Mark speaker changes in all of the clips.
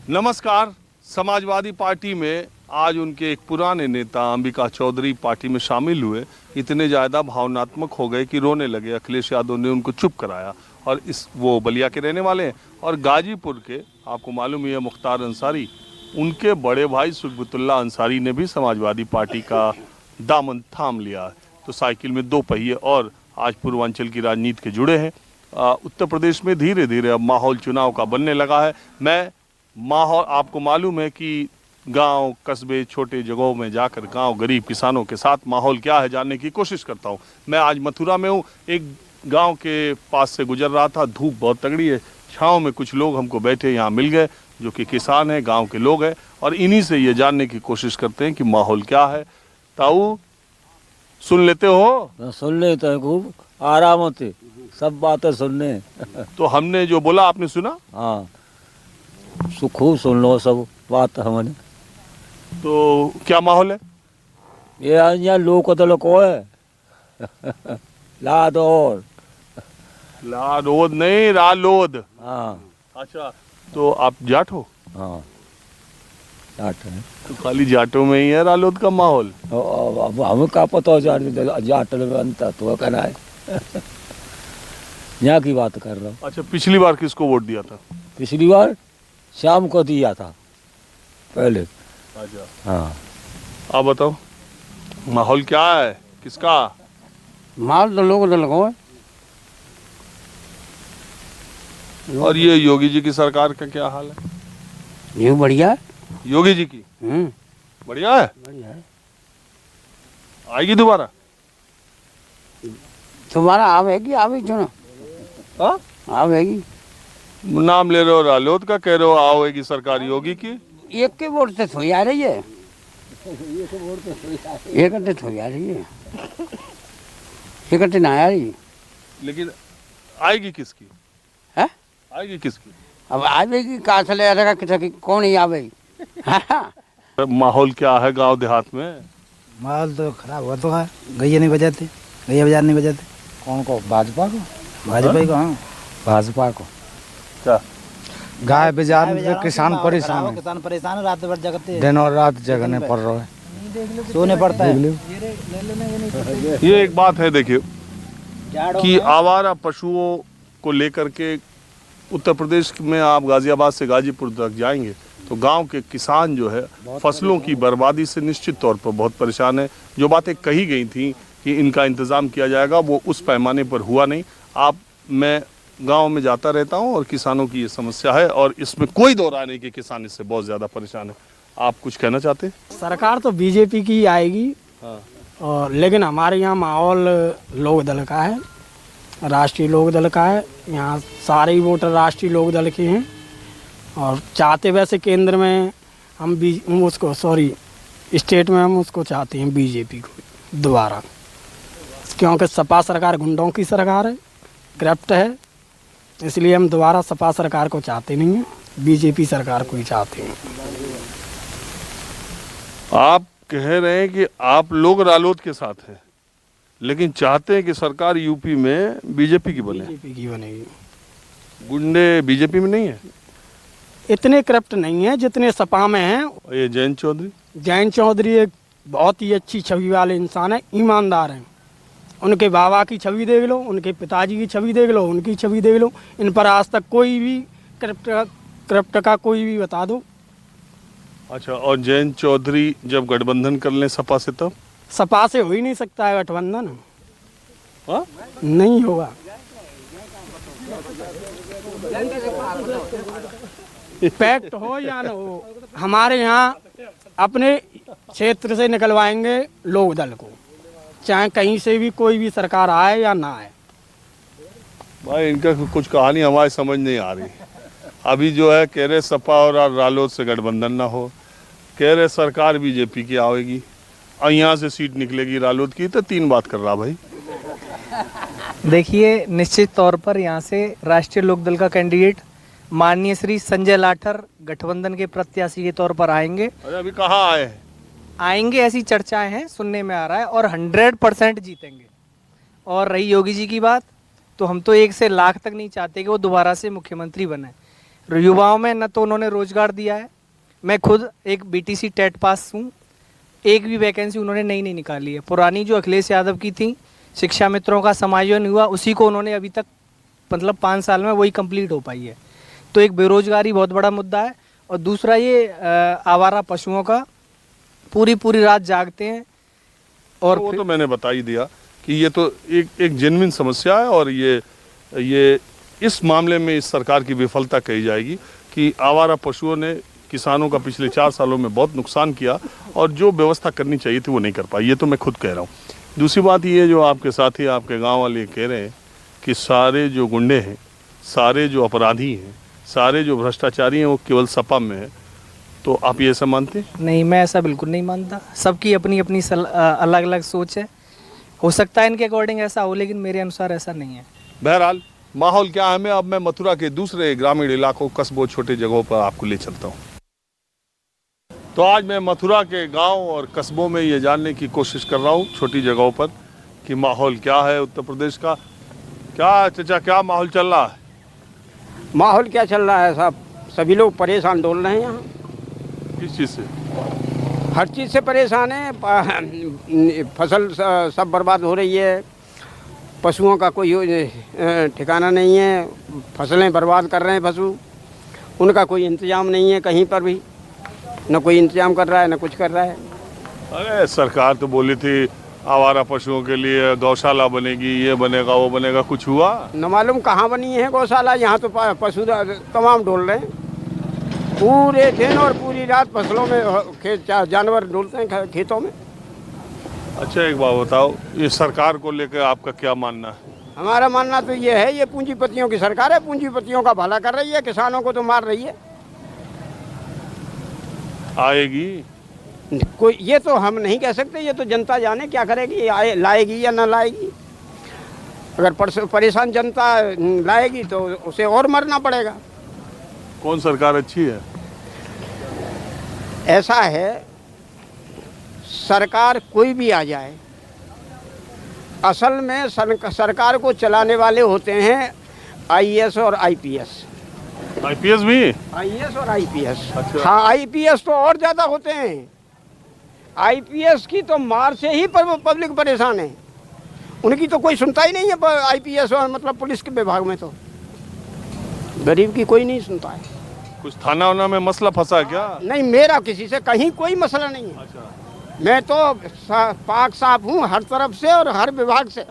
Speaker 1: नमस्कार। समाजवादी पार्टी में आज उनके एक पुराने नेता अंबिका चौधरी पार्टी में शामिल हुए। इतने ज़्यादा भावनात्मक हो गए कि रोने लगे। अखिलेश यादव ने उनको चुप कराया। और वो बलिया के रहने वाले हैं और गाजीपुर के, आपको मालूम ही है, मुख्तार अंसारी, उनके बड़े भाई सुखबतुल्ला अंसारी ने भी समाजवादी पार्टी का दामन थाम लिया है। तो साइकिल में दो पहिए और आज पूर्वांचल की राजनीति के जुड़े हैं। उत्तर प्रदेश में धीरे धीरे अब माहौल चुनाव का बनने लगा है। माहौल आपको मालूम है कि गांव, कस्बे, छोटे जगहों में जाकर गांव गरीब किसानों के साथ माहौल क्या है जानने की कोशिश करता हूं। मैं आज मथुरा में हूं। एक गांव के पास से गुजर रहा था। धूप बहुत तगड़ी है। छांव में कुछ लोग हमको बैठे यहाँ मिल गए जो कि किसान हैं, गांव के लोग हैं, और इन्हीं से ये जानने की कोशिश करते हैं कि माहौल क्या है। ताऊ, सुन लेते हो?
Speaker 2: सुन लेते हैं, खूब आराम से सब बातें सुनने।
Speaker 1: तो हमने जो बोला आपने सुना?
Speaker 2: हाँ, खूब सुन लो सब बात हमने।
Speaker 1: तो क्या माहौल है?
Speaker 2: ये यहाँ लोग तो को है लादौर।
Speaker 1: लाडोद नहीं, रालोद।
Speaker 2: हाँ।
Speaker 1: अच्छा, तो आप जाट हो?
Speaker 2: हाँ, जाट है।
Speaker 1: तो खाली जाटों में ही है रालोद का माहौल?
Speaker 2: अब हमें क्या पता हो जाट में अंतर तो कहना है यहाँ की बात कर रहा हूँ।
Speaker 1: अच्छा, पिछली बार किसको वोट दिया था?
Speaker 2: पिछली बार शाम को दिया था पहले।
Speaker 1: अच्छा,
Speaker 2: हाँ।
Speaker 1: आप बताओ माहौल क्या है, किसका?
Speaker 2: माल तो लोग लगो है।
Speaker 1: और ये योगी जी की सरकार का क्या हाल है?
Speaker 2: ये बढ़िया है।
Speaker 1: योगी जी की बढ़िया है।
Speaker 2: बढ़िया है।
Speaker 1: आएगी दोबारा?
Speaker 2: तुम्हारा आवेगी, आवेगी जो ना।
Speaker 1: हाँ,
Speaker 2: आवेगी।
Speaker 1: नाम ले रहे हो रालोद का, कह रहे हो आएगी सरकार योगी की।
Speaker 2: एक के वोट से थोड़ी आ रही है। एक घंटे थोड़ी आ रही है। एक घंटे ना आ रही।
Speaker 1: लेकिन आएगी किसकी?
Speaker 2: है?
Speaker 1: आएगी किसकी?
Speaker 2: अब आवेगी कहाँ से ले आएगा, किसी कौन ही आवेगी।
Speaker 1: माहौल क्या है गांव देहात में?
Speaker 3: माहौल तो खराब हुआ तो है। गैया नहीं बजाते, गैया बाजार नहीं बजाते।
Speaker 2: कौन को? भाजपा को?
Speaker 3: भाजपा को। हाँ,
Speaker 2: भाजपा को।
Speaker 1: क्या
Speaker 3: गाय बाजार में किसान परेशान है।
Speaker 4: किसान परेशान है, रात भर जगते हैं।
Speaker 3: दिन और रात जगने पड़ रहा है,
Speaker 4: सोने पड़ता है।
Speaker 1: ये एक बात है, देखिए कि आवारा पशुओं को लेकर के उत्तर प्रदेश में आप गाजियाबाद से गाजीपुर तक जाएंगे तो गांव के किसान जो है फसलों की बर्बादी से निश्चित तौर पर बहुत परेशान है। जो बातें कही गई थी कि इनका इंतज़ाम किया जाएगा, वो उस पैमाने पर हुआ नहीं। मैं गांव में जाता रहता हूं और किसानों की ये समस्या है और इसमें कोई दो राय नहीं कि किसान इससे बहुत ज़्यादा परेशान है। आप कुछ कहना चाहते हैं?
Speaker 4: सरकार तो बीजेपी की आएगी।
Speaker 1: हाँ।
Speaker 4: और लेकिन हमारे यहाँ माहौल लोक दल का है, राष्ट्रीय लोक दल का है। यहाँ सारे ही वोटर राष्ट्रीय लोक दल के हैं और चाहते वैसे केंद्र में हम स्टेट में हम उसको चाहते हैं बीजेपी को दोबारा, क्योंकि सपा सरकार गुंडों की सरकार है, करप्ट है। इसलिए हम दोबारा सपा सरकार को चाहते नहीं हैं, बीजेपी सरकार को ही चाहते हैं।
Speaker 1: आप कह रहे हैं कि आप लोग रालोद के साथ हैं लेकिन चाहते हैं कि सरकार यूपी में बीजेपी की बने।
Speaker 4: बीजेपी की बनेगी।
Speaker 1: गुंडे बीजेपी में नहीं है?
Speaker 4: इतने करप्ट नहीं है जितने सपा में हैं।
Speaker 1: ये जयंत
Speaker 4: चौधरी एक बहुत ही अच्छी छवि वाले इंसान है, ईमानदार हैं। उनके बाबा की छवि देख लो, उनके पिताजी की छवि देख लो, उनकी छवि देख लो। इन पर आज तक कोई भी करप्ट का कोई भी बता दो।
Speaker 1: अच्छा, और जयंत चौधरी जब गठबंधन कर लें सपा से तब?
Speaker 4: सपा से हो ही नहीं सकता है गठबंधन।
Speaker 1: हाँ?
Speaker 4: नहीं होगा। पैक्ट हो या न हो, हमारे यहाँ अपने क्षेत्र से निकलवाएंगे लोक दल को, चाहे कहीं से भी कोई भी सरकार आए या ना आए।
Speaker 1: भाई इनका कुछ कहानी हमारी समझ नहीं आ रही। अभी जो है कह रहे सपा और रालोद से गठबंधन ना हो, कह रहे सरकार बीजेपी की आएगी और यहाँ से सीट निकलेगी रालोद की। तो तीन बात कर रहा भाई।
Speaker 5: देखिए, निश्चित तौर पर यहाँ से राष्ट्रीय लोकदल का कैंडिडेट माननीय श्री संजय लाठर गठबंधन के प्रत्याशी के तौर पर आएंगे।
Speaker 1: अरे अभी कहाँ आएंगे,
Speaker 5: ऐसी चर्चाएं हैं, सुनने में आ रहा है, और 100% जीतेंगे। और रही योगी जी की बात, तो हम तो 1 से लाख तक नहीं चाहते कि वो दोबारा से मुख्यमंत्री बने। युवाओं में न तो उन्होंने रोजगार दिया है। मैं खुद एक बीटीसी टेट पास हूँ, एक भी वैकेंसी उन्होंने नई नहीं निकाली है। पुरानी जो अखिलेश यादव की थी, शिक्षा मित्रों का समायोजन हुआ, उसी को उन्होंने अभी तक मतलब 5 साल में वही कंप्लीट हो पाई है। तो एक बेरोजगारी बहुत बड़ा मुद्दा है, और दूसरा ये आवारा पशुओं का पूरी रात जागते हैं। और
Speaker 1: वो तो मैंने बता ही दिया कि ये तो एक जेन्युइन समस्या है, और ये इस मामले में इस सरकार की विफलता कही जाएगी कि आवारा पशुओं ने किसानों का पिछले 4 सालों में बहुत नुकसान किया, और जो व्यवस्था करनी चाहिए थी वो नहीं कर पाई। ये तो मैं खुद कह रहा हूँ। दूसरी बात ये जो आपके साथी आपके गांव वाले कह रहे हैं कि सारे जो गुंडे हैं, सारे जो अपराधी हैं, सारे जो भ्रष्टाचारी हैं वो केवल सपा में है, तो आप ये ऐसा मानते हैं?
Speaker 5: नहीं, मैं ऐसा बिल्कुल नहीं मानता। सबकी अपनी अपनी अलग अलग सोच है। हो सकता है इनके अकॉर्डिंग ऐसा हो, लेकिन मेरे अनुसार ऐसा नहीं है।
Speaker 1: बहरहाल माहौल क्या है, अब मैं मथुरा के दूसरे ग्रामीण इलाकों, कस्बों, छोटे जगहों पर आपको ले चलता हूँ। तो आज मैं मथुरा के गांव और कस्बों में ये जानने की कोशिश कर रहा हूँ, छोटी जगहों पर, कि माहौल क्या है उत्तर प्रदेश का। क्या चाचा, क्या माहौल चल रहा है?
Speaker 2: माहौल क्या चल रहा है साहब, सभी लोग परेशान डोल रहे हैं यहाँ।
Speaker 1: किस चीज़ से?
Speaker 2: हर चीज़ से परेशान है। फसल सब बर्बाद हो रही है, पशुओं का कोई ठिकाना नहीं है, फसलें बर्बाद कर रहे हैं पशु, उनका कोई इंतजाम नहीं है कहीं पर भी, न कोई इंतजाम कर रहा है न कुछ कर रहा है।
Speaker 1: अरे सरकार तो बोली थी आवारा पशुओं के लिए गौशाला बनेगी, ये बनेगा वो बनेगा, कुछ हुआ?
Speaker 2: न मालूम कहाँ बनी है गौशाला। यहाँ तो पशु तमाम डोल रहे हैं, पूरे दिन और पूरी रात फसलों में जानवर डोलते हैं खेतों में।
Speaker 1: अच्छा एक बात बताओ, ये सरकार को लेकर आपका क्या मानना है?
Speaker 2: हमारा मानना तो ये है, ये पूंजीपतियों की सरकार है, पूंजीपतियों का भला कर रही है, किसानों को तो मार रही है।
Speaker 1: आएगी
Speaker 2: कोई ये तो हम नहीं कह सकते, ये तो जनता जाने क्या करेगी, लाएगी या ना लाएगी। अगर परेशान जनता लाएगी तो उसे और मरना पड़ेगा।
Speaker 1: कौन सरकार अच्छी है?
Speaker 2: ऐसा है, सरकार कोई भी आ जाए, असल में सरकार को चलाने वाले होते हैं आईएएस और आईपीएस।
Speaker 1: आईपीएस भी?
Speaker 2: आईएएस और आईपीएस।
Speaker 1: अच्छा।
Speaker 2: हाँ, आईपीएस तो और ज़्यादा होते हैं। आईपीएस की तो मार से ही पब्लिक परेशान है, उनकी तो कोई सुनता ही नहीं है। आईपीएस और मतलब पुलिस के विभाग में तो गरीब की कोई नहीं सुनता है।
Speaker 1: कुछ थाना वाना में मसला फंसा क्या?
Speaker 2: नहीं, मेरा किसी से कहीं कोई मसला नहीं है।
Speaker 1: अच्छा।
Speaker 2: मैं तो पाक साफ हूँ हर तरफ से और हर विभाग से,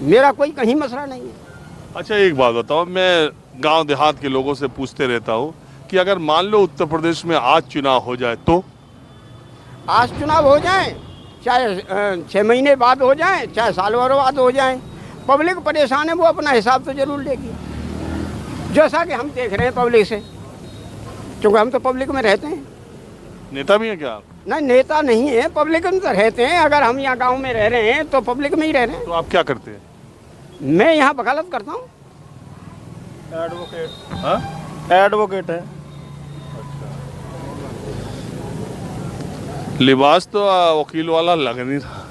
Speaker 2: मेरा कोई कहीं मसला नहीं है।
Speaker 1: अच्छा एक बात बताओ, मैं गांव देहात के लोगों से पूछते रहता हूँ कि अगर मान लो उत्तर प्रदेश में आज चुनाव हो जाए तो?
Speaker 2: आज चुनाव हो जाए, चाहे 6 महीने बाद हो जाए, चाहे साल भर बाद हो जाए, पब्लिक परेशान है, वो अपना हिसाब तो जरूर लेगी, जैसा कि हम देख रहे हैं पब्लिक से, क्योंकि हम तो पब्लिक में रहते हैं।
Speaker 1: नेता भी है क्या?
Speaker 2: नहीं, नेता नहीं है, पब्लिक में तो रहते हैं। अगर हम यहाँ गांव में रह रहे हैं तो पब्लिक में ही रह रहे हैं।
Speaker 1: तो आप क्या करते हैं?
Speaker 2: मैं यहाँ वकालत करता हूँ।
Speaker 4: एडवोकेट।
Speaker 1: हाँ?
Speaker 4: एडवोकेट है।
Speaker 1: लिबास तो वकील वाला लग नहीं रहा।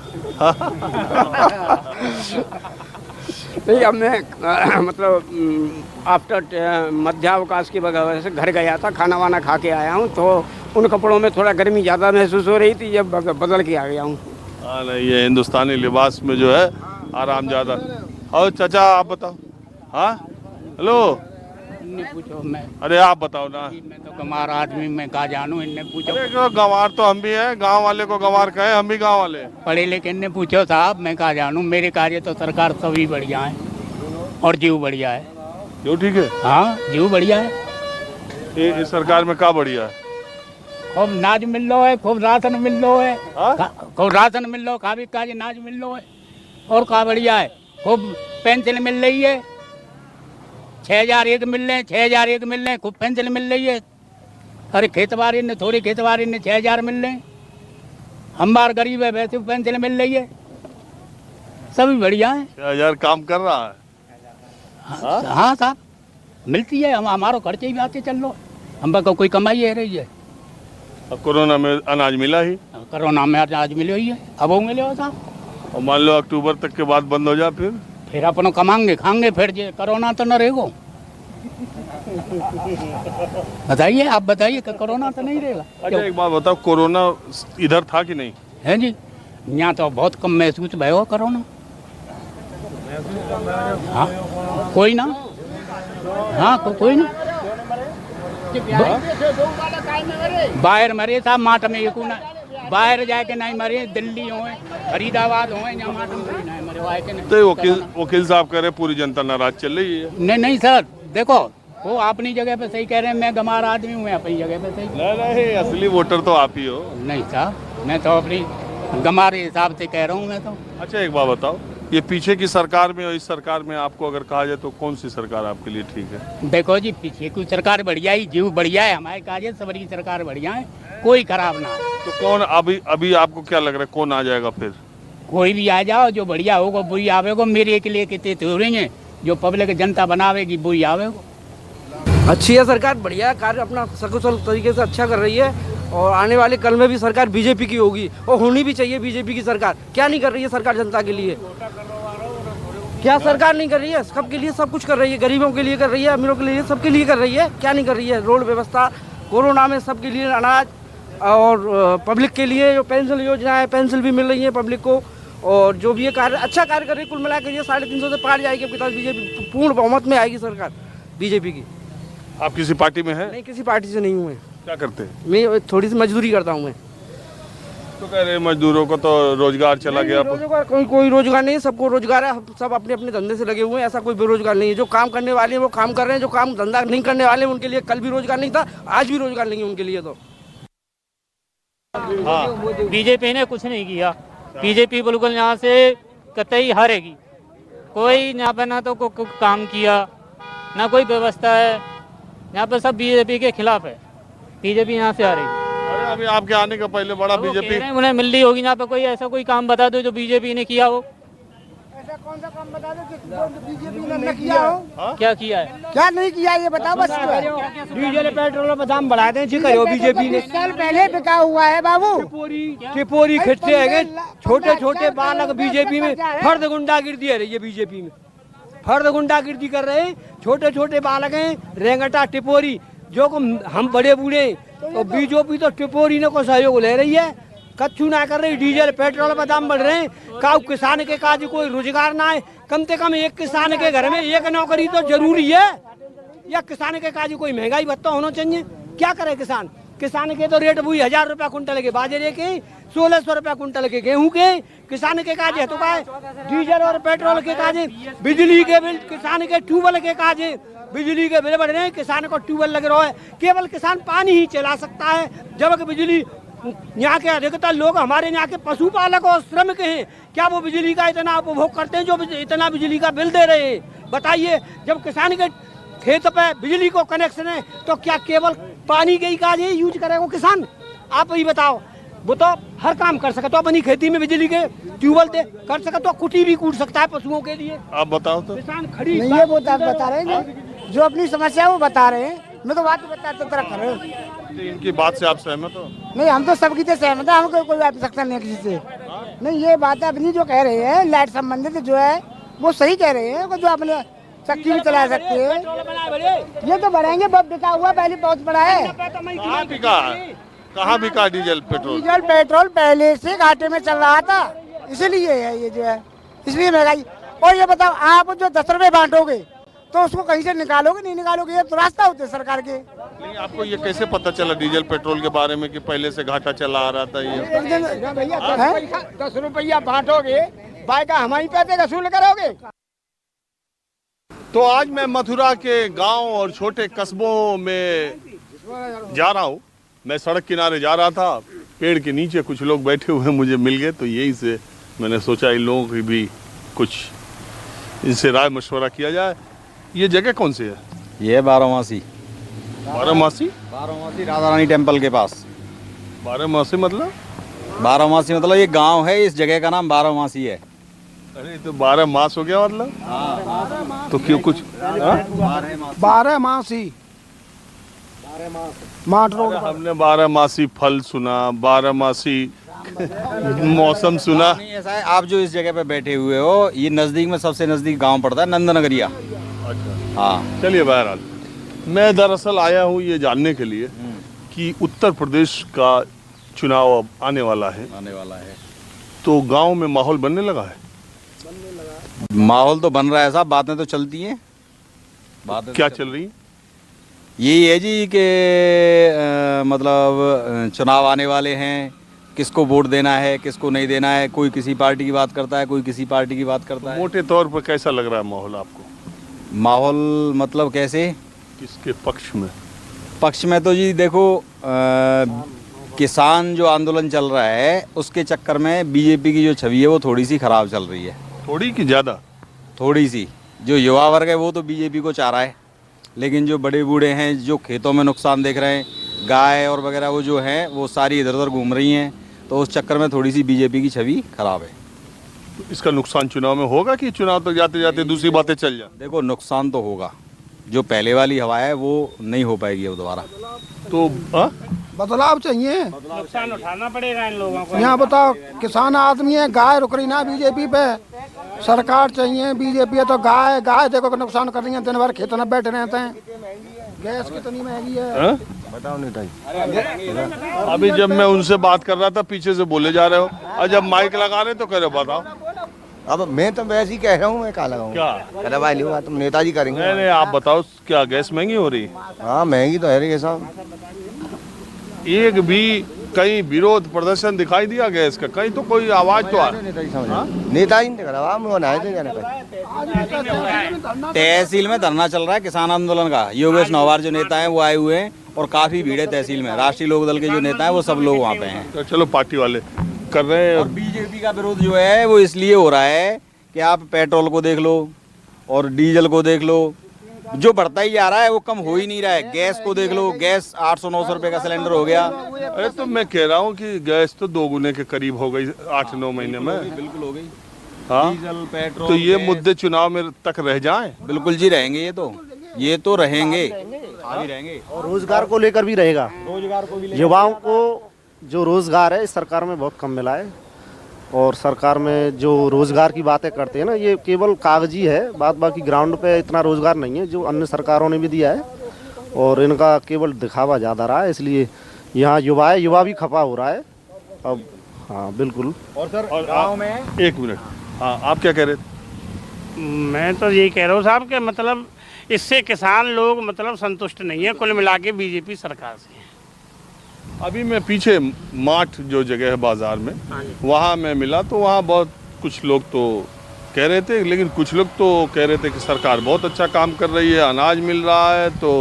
Speaker 2: नहीं, अब मैं मतलब आफ्टर मध्यावकाश की वजह से घर गया था, खाना वाना खा के आया हूँ, तो उन कपड़ों में थोड़ा गर्मी ज़्यादा महसूस हो रही थी, जब बदल के आ गया हूँ।
Speaker 1: हाँ नहीं, ये हिंदुस्तानी लिबास में जो है आराम ज़्यादा। और चाचा आप बताओ। हाँ हेलो,
Speaker 6: इनने पूछो मैं,
Speaker 1: अरे आप बताओ ना।
Speaker 6: मैं तो गंवार आदमी, मैं कहा जानू, इनने पूछो।
Speaker 1: अरे क्यों, गंवार तो हम भी हैं, गांव वाले को गंवार कहे, हम भी गांव वाले।
Speaker 6: पढ़े लिखे इनने पूछो साहब, मैं कहा जानू, मेरे कार्य तो सरकार सभी बढ़िया है और जीव बढ़िया है।
Speaker 1: क्यों ठीक है?
Speaker 6: हाँ जीव बढ़िया है।
Speaker 1: ये सरकार में क्या बढ़िया है?
Speaker 6: खूब नाज मिल लो है, खूब राशन मिल लो है,
Speaker 1: हाँ?
Speaker 6: खूब राशन मिल लो, खा भी काज नाज मिल लो है, और क्या बढ़िया है। खूब पेंशन मिल रही है, 6001 मिल रहे हैं, 6001 मिल रहे हैं, खूब पेंशन मिल रही है। अरे खेतबाड़ी ने थोड़ी खेतबाड़ी ने 6000 मिल रहे हैं, हम बार गरीब है वैसे पेंशन मिल रही है, सभी बढ़िया है।
Speaker 1: 6000 काम कर रहा है।
Speaker 6: हाँ साहब मिलती है, हम हमारो खर्चे भी आते चल लो, हम को कोई कमाई है रही है।
Speaker 1: अब कोरोना में अनाज मिला ही,
Speaker 6: कोरोना में अनाज मिले ही है, अब वो मिले हो साहब।
Speaker 1: और मान लो अक्टूबर तक के बाद बंद हो जाए, फिर
Speaker 6: फिर अपन कमाएंगे खाएंगे, फिर जे कोरोना तो न रहेगो। बताइए, आप बताइए कि कोरोना तो नहीं रहेगा।
Speaker 1: अच्छा एक बात बताओ, कोरोना इधर था कि नहीं?
Speaker 6: है जी, यहाँ तो बहुत कम महसूस भयो कोरोना। हाँ कोई ना, हाँ कोई ना, बाहर मरे था माट में एक ना, बाहर जाके नहीं मरे, दिल्ली हो फरीदाबाद हो यहाँ माट में नहीं मरे वाए के नहीं।
Speaker 1: तो वकील साहब कह रहे पूरी जनता नाराज चल रही है।
Speaker 6: नहीं सर, देखो वो अपनी जगह पे सही कह रहे हैं, मैं गंवार आदमी हूँ, मैं अपनी जगह पे सही।
Speaker 1: नहीं असली वोटर तो आप ही हो।
Speaker 6: नहीं साहब, मैं तो अपनी गंवार हिसाब से कह रहा हूँ मैं तो।
Speaker 1: अच्छा एक बात बताओ, ये पीछे की सरकार में और इस सरकार में आपको अगर कहा जाए तो कौन सी सरकार आपके लिए ठीक है?
Speaker 6: देखो जी, पीछे की सरकार बढ़िया ही, जीव बढ़िया है, हमारे काजे सबरी सरकार बढ़िया है, कोई खराब ना है।
Speaker 1: तो कौन अभी आपको क्या लग रहा है कौन आ जाएगा फिर?
Speaker 6: कोई भी आ जाओ, जो बढ़िया होगा बुरी आवेगा, मेरे के लिए कितने थोड़ेंगे, जो पब्लिक जनता बनावेगी बुरी आवेगा।
Speaker 7: अच्छी है सरकार, बढ़िया कार्य अपना सकुशल तरीके से अच्छा कर रही है और आने वाले कल में भी सरकार बीजेपी की होगी और होनी भी चाहिए बीजेपी की सरकार। क्या नहीं कर रही है सरकार जनता के लिए? क्या सरकार नहीं कर रही है? सबके लिए सब कुछ कर रही है, गरीबों के लिए कर रही है, अमीरों के लिए, सबके लिए कर रही है। क्या नहीं कर रही है? रोड व्यवस्था, कोरोना में सबके लिए अनाज और पब्लिक के लिए जो पेंशन योजना है, पेंशन भी मिल रही है पब्लिक को। और जो भी ये कार्य अच्छा कार्य कर रही है, कुल मिलाकर ये 350 से पार जाएगी आपके पास, बीजेपी पूर्ण बहुमत में आएगी सरकार बीजेपी की।
Speaker 1: आप किसी पार्टी में हैं?
Speaker 7: नहीं, किसी पार्टी से नहीं हूँ मैं।
Speaker 1: क्या करते हैं?
Speaker 7: मैं थोड़ी सी मजदूरी करता हूँ मैं।
Speaker 1: तो कह रहे मजदूरों को तो रोजगार चला गया।
Speaker 7: रोजगार कोई रोजगार नहीं है, सबको रोजगार है, सब अपने अपने धंधे से लगे हुए हैं, ऐसा कोई बेरोजगार नहीं है। जो काम करने वाले हैं वो काम कर रहे हैं, जो काम धंधा नहीं करने वाले हैं उनके लिए कल भी रोजगार नहीं था, आज भी रोजगार नहीं है उनके लिए। तो
Speaker 8: बीजेपी ने कुछ नहीं किया, बीजेपी बिल्कुल यहाँ से कतई हारेगी। कोई यहाँ पे ना तो को काम किया, ना कोई व्यवस्था है, यहाँ पे सब बीजेपी के खिलाफ है, बीजेपी यहाँ से हारेगी।
Speaker 1: अरे अभी आपके आने का पहले बड़ा बीजेपी
Speaker 8: उन्हें मिल रही होगी यहाँ पे, कोई ऐसा कोई काम बता दो जो बीजेपी ने किया हो।
Speaker 2: ऐसा कौन सा काम बता दो जो बीजेपी ने किया हो?
Speaker 8: क्या किया है?
Speaker 2: क्या नहीं किया ये बताओ बस।
Speaker 4: डीजल पेट्रोल में दाम बढ़ा दें करो बीजेपी ने।
Speaker 2: साल पहले बिका हुआ है बाबू।
Speaker 4: टिपोरी खिंचते है, छोटे छोटे बालक बीजेपी में फर्द गुंडागिर्दी है रही है, बीजेपी में फर्द गुंडागिर्दी कर रहे हैं, छोटे छोटे बालक हैं, रेंगटा टिपोरी जो को हम बड़े बूढ़े, तो बीजेपी तो टिपोरी ने को सहयोग ले रही है, कच्चू ना कर रही। डीजल पेट्रोल पर दाम बढ़ रहे हैं, काउ किसान के काज कोई रोजगार ना है, कम से कम एक किसान के घर में एक नौकरी तो जरूरी है, या किसान के काज कोई महंगाई भत्ता होना चाहिए। क्या करे किसान? किसान के तो रेट वही 1000 रुपया कुंटल के बाजरे के, 1600 रुपया कुंटल के गेहूं के। किसान के काज है तो क्या है? डीजल और पेट्रोल के काज, बिजली के बिल, किसान के ट्यूबवेल के काज, बिजली के बिल बढ़ रहे हैं, किसान को ट्यूबवेल लग रहा है, केवल किसान पानी ही चला सकता है, जबकि बिजली यहाँ के अधिकतर लोग हमारे यहाँ के पशुपालक और श्रमिक हैं, क्या वो बिजली का इतना उपभोग करते हैं जो इतना बिजली का बिल दे रहे हैं? बताइए, जब किसान के खेत पे बिजली को कनेक्शन है तो क्या केवल पानी के ही काज ही यूज करेगा किसान? आप ही बताओ। वो तो हर काम कर सके, तो अपनी खेती में बिजली के ट्यूबवेल दे कर सके, तो कुटी भी कूट सकता है पशुओं के लिए।
Speaker 1: आप बताओ तो।
Speaker 4: किसान खड़ी
Speaker 2: नहीं है वो बता रहे हैं, जो अपनी समस्या वो बता रहे हैं, मैं तो बात बता तरह कर रहे हूँ।
Speaker 1: इनकी बात से आप सहमत हो?
Speaker 2: नहीं, हम तो सबकी से सहमत है, हमको कोई आवश्यकता नहीं है किसी से। नहीं, ये बात है अपनी जो कह रहे हैं लाइट संबंधित जो है वो सही कह रहे हैं, जो अपने चक्की भी चला सकते हैं, ये तो बढ़ाएंगे। बहुत बिका हुआ पहले बहुत बड़ा है।
Speaker 1: कहाँ बिका है? कहाँ बिका डीजल पेट्रोल?
Speaker 2: डीजल पेट्रोल पहले से घाटे में चल रहा था, इसलिए है ये जो है, इसलिए महंगाई। और ये बताओ, आप जो 10 रुपए बांटोगे तो उसको कहीं से निकालोगे, नहीं निकालोगे, ये तो रास्ता होते सरकार के।
Speaker 1: नहीं, आपको ये कैसे पता चला डीजल पेट्रोल के बारे में कि पहले से घाटा चला आ रहा था? ये
Speaker 2: भैया 10 रुपया बांटोगे, बाइका हमारी पैसे वसूल करोगे।
Speaker 1: तो आज मैं मथुरा के गांव और छोटे कस्बों में जा रहा हूँ। मैं सड़क किनारे जा रहा था, पेड़ के नीचे कुछ लोग बैठे हुए मुझे मिल गए, तो यही से मैंने सोचा इन लोगों की भी कुछ इनसे राय मशवरा किया जाए। ये जगह कौन सी है?
Speaker 9: ये बारामासी।
Speaker 1: बारामासी?
Speaker 9: बारामासी राधा रानी टेम्पल के पास।
Speaker 1: बारामासी मतलब?
Speaker 9: बारामासी मतलब ये गांव है, इस जगह का नाम बारामासी है।
Speaker 1: अरे तो 12 मास हो गया मतलब? तो क्यों कुछ
Speaker 4: 12 मासी माट रोड।
Speaker 1: हमने 12 मासी फल सुना, 12 मासी मौसम सुना।
Speaker 9: नहीं, ऐसा है, आप जो इस जगह पे बैठे हुए हो, ये नजदीक में सबसे नजदीक गांव पड़ता है नंदनगरिया।
Speaker 1: अच्छा,
Speaker 9: हाँ।
Speaker 1: चलिए बहरहाल मैं दरअसल आया हूँ ये जानने के लिए कि उत्तर प्रदेश का चुनाव अब आने वाला है, तो गांव में माहौल बनने लगा है।
Speaker 9: माहौल तो बन रहा है साहब, बातें तो चलती हैं।
Speaker 1: क्या चल रही है?
Speaker 9: यही है जी कि मतलब चुनाव आने वाले हैं, किसको वोट देना है किसको नहीं देना है, कोई किसी पार्टी की बात करता है कोई किसी पार्टी की बात करता है।
Speaker 1: मोटे तौर पर कैसा लग रहा है माहौल आपको?
Speaker 9: माहौल मतलब कैसे?
Speaker 1: किसके पक्ष में?
Speaker 9: पक्ष में तो जी देखो किसान जो आंदोलन चल रहा है उसके चक्कर में बीजेपी की जो छवि है वो थोड़ी सी खराब चल रही है।
Speaker 1: थोड़ी की ज़्यादा?
Speaker 9: थोड़ी सी। जो युवा वर्ग है वो तो बीजेपी को चाह रहा है, लेकिन जो बड़े बूढ़े हैं जो खेतों में नुकसान देख रहे हैं, गाय और वगैरह वो जो हैं वो सारी इधर उधर घूम रही हैं, तो उस चक्कर में थोड़ी सी बीजेपी की छवि खराब है।
Speaker 1: तो इसका नुकसान चुनाव में होगा कि चुनाव तक जाते जाते दूसरी बातें चल जाए?
Speaker 9: देखो नुकसान तो होगा, जो पहले वाली हवा है वो नहीं हो पाएगी अब दोबारा।
Speaker 1: तो
Speaker 3: बदलाव चाहिए,
Speaker 4: नुकसान उठाना पड़ेगा इन लोगों को।
Speaker 3: यहाँ बताओ किसान आदमी है, गाय रुक रही ना बीजेपी पे, सरकार चाहिए बीजेपी है तो गाय देखो कि नुकसान कर रही है, दिन भर खेतों में बैठे रहते हैं, गैस कितनी महंगी है।
Speaker 1: बताओ नहीं अभी जब मैं उनसे बात कर रहा था पीछे से बोले जा रहे हो, और जब माइक लगा रहे तो कह रहे हो बताओ।
Speaker 10: अब मैं तो वैसे ही कह रहा हूँ, मैं क्या लगाऊँ?
Speaker 1: क्या
Speaker 10: अरे भाई लिखा तुम नेताजी करेंगे।
Speaker 1: नहीं आप बताओ, क्या गैस महंगी हो रही?
Speaker 10: हाँ महंगी तो है रही है साहब।
Speaker 1: एक भी कहीं विरोध प्रदर्शन दिखाई दिया गैस का? कहीं तो कोई आवाज तो आ
Speaker 10: नेताजी ने करा
Speaker 9: तहसील में धरना चल रहा है किसान आंदोलन का। योगेश नौवार जो नेता है वो आए हुए हैं और काफी भीड़ है तहसील में। राष्ट्रीय लोक दल के जो नेता है वो सब लोग वहाँ पे हैं।
Speaker 1: तो चलो पार्टी वाले कर रहे हैं।
Speaker 9: और बीजेपी का विरोध जो है वो इसलिए हो रहा है कि आप पेट्रोल को देख लो और डीजल को देख लो, जो बढ़ता ही जा रहा है वो कम हो ही नहीं रहा है। गैस को देख लो, गैस 800-900 रुपए का सिलेंडर हो गया।
Speaker 1: अरे तो मैं कह रहा हूँ कि गैस तो 2 गुने के करीब हो गई 8-9 महीने में।
Speaker 9: बिल्कुल हो गई।
Speaker 1: हाँ
Speaker 9: डीजल पेट्रोल
Speaker 1: तो ये मुद्दे चुनाव में तक रह जाएं?
Speaker 9: बिल्कुल जी रहेंगे, ये तो रहेंगे, आगे रहेंगे।
Speaker 11: और रोजगार को लेकर भी रहेगा।
Speaker 9: रोजगार को भी
Speaker 11: युवाओं को जो रोजगार है इस सरकार में बहुत कम मिला है, और सरकार में जो रोजगार की बातें करते हैं ना ये केवल कागजी है बात, बाकी ग्राउंड पे इतना रोजगार नहीं है जो अन्य सरकारों ने भी दिया है, और इनका केवल दिखावा ज़्यादा रहा है, इसलिए यहाँ युवा भी खपा हो रहा है अब। हाँ बिल्कुल।
Speaker 9: और सर गाँव में
Speaker 1: 1 मिनट, हाँ आप क्या कह रहे थे?
Speaker 4: मैं तो यही कह रहा हूँ साहब कि मतलब इससे किसान लोग मतलब संतुष्ट नहीं है कुल मिला के बीजेपी सरकार से।
Speaker 1: अभी मैं पीछे माठ जो जगह है बाजार में, वहाँ मैं मिला तो वहाँ बहुत कुछ लोग तो कह रहे थे, लेकिन कुछ लोग तो कह रहे थे कि सरकार बहुत अच्छा काम कर रही है, अनाज मिल रहा है। तो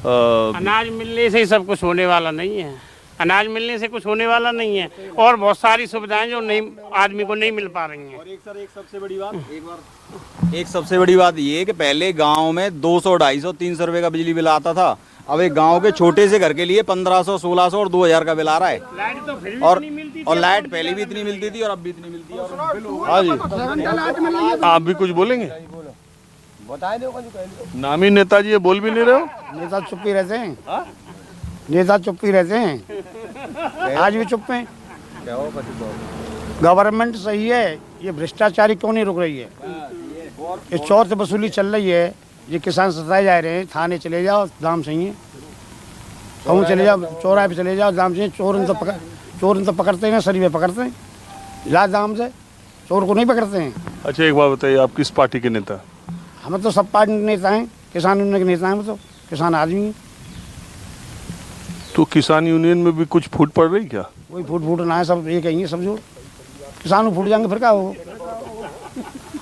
Speaker 4: अनाज मिलने से ही सब कुछ होने वाला नहीं है, अनाज मिलने से कुछ होने वाला नहीं है, और बहुत सारी सुविधाएं जो नहीं आदमी को नहीं मिल पा रही हैं।
Speaker 9: और एक सबसे बड़ी बात एक सबसे बड़ी बात ये है कि पहले गांव में 200, 250, 300 रुपए का बिजली बिल आता था। अब एक गांव के छोटे से घर के लिए 1500, 1600 और 2000 का बिल आ रहा है।
Speaker 4: लाइट तो फिर भी
Speaker 9: और
Speaker 4: नहीं मिलती थी,
Speaker 9: और लाइट पहले भी इतनी मिलती थी और अब भी इतनी मिलती है।
Speaker 1: हाँ जी, आप भी कुछ बोलेंगे? नामी नेताजी ये बोल भी नहीं रहे हो?
Speaker 3: नेता चुप ही रहते हैं, नेता चुप ही रहते हैं, आज भी चुप हैं। गवर्नमेंट सही है, ये भ्रष्टाचारी क्यों नहीं रुक रही है? ये चोर से वसूली चल रही है, ये किसान सताए जा रहे हैं। थाने चले जाओ दाम सही है, कहूँ चले जाओ, चौराहे पे चले जाओ दाम सही है। चोर इन तो पकड़ते हैं, सरी में पकड़ते हैं, ला दाम से चोर को नहीं पकड़ते हैं।
Speaker 1: अच्छा एक बात बताइए, आप किस पार्टी के नेता?
Speaker 3: हम तो सब पार्टी के नेता हैं, किसान यूनियन के नेता हैं, हम तो किसान आदमी हैं।
Speaker 1: तो किसान यूनियन में भी कुछ फूट पड़ रही क्या?
Speaker 3: कोई फूट ना है, सब एक ही है, सब जोड़। किसान फूट जाएंगे फिर क्या हो?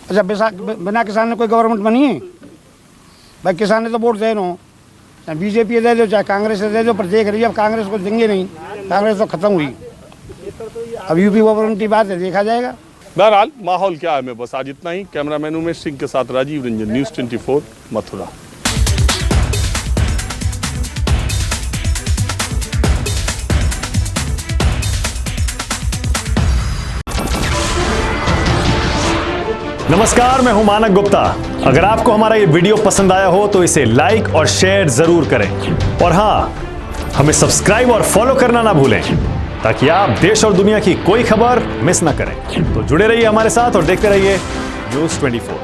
Speaker 3: अच्छा बिना किसान ने कोई गवर्नमेंट बनी है? भाई किसान ने तो वोट दे दो, चाहे बीजेपी दे दो चाहे कांग्रेस दे दो, पर देख रही है अब कांग्रेस को देंगे नहीं, कांग्रेस तो खत्म हुई। अब यूपी गवर्नमेंट की बात है, देखा जाएगा।
Speaker 1: बहरहाल माहौल क्या है, मैं बस आज इतना ही। कैमरामैन उमेश सिंह के साथ राजीव रंजन, न्यूज़ 24 मथुरा।
Speaker 12: नमस्कार, मैं हूं मानक गुप्ता। अगर आपको हमारा ये वीडियो पसंद आया हो तो इसे लाइक और शेयर जरूर करें, और हां, हमें सब्सक्राइब और फॉलो करना ना भूलें ताकि आप देश और दुनिया की कोई खबर मिस ना करें। तो जुड़े रहिए हमारे साथ और देखते रहिए न्यूज़ 24।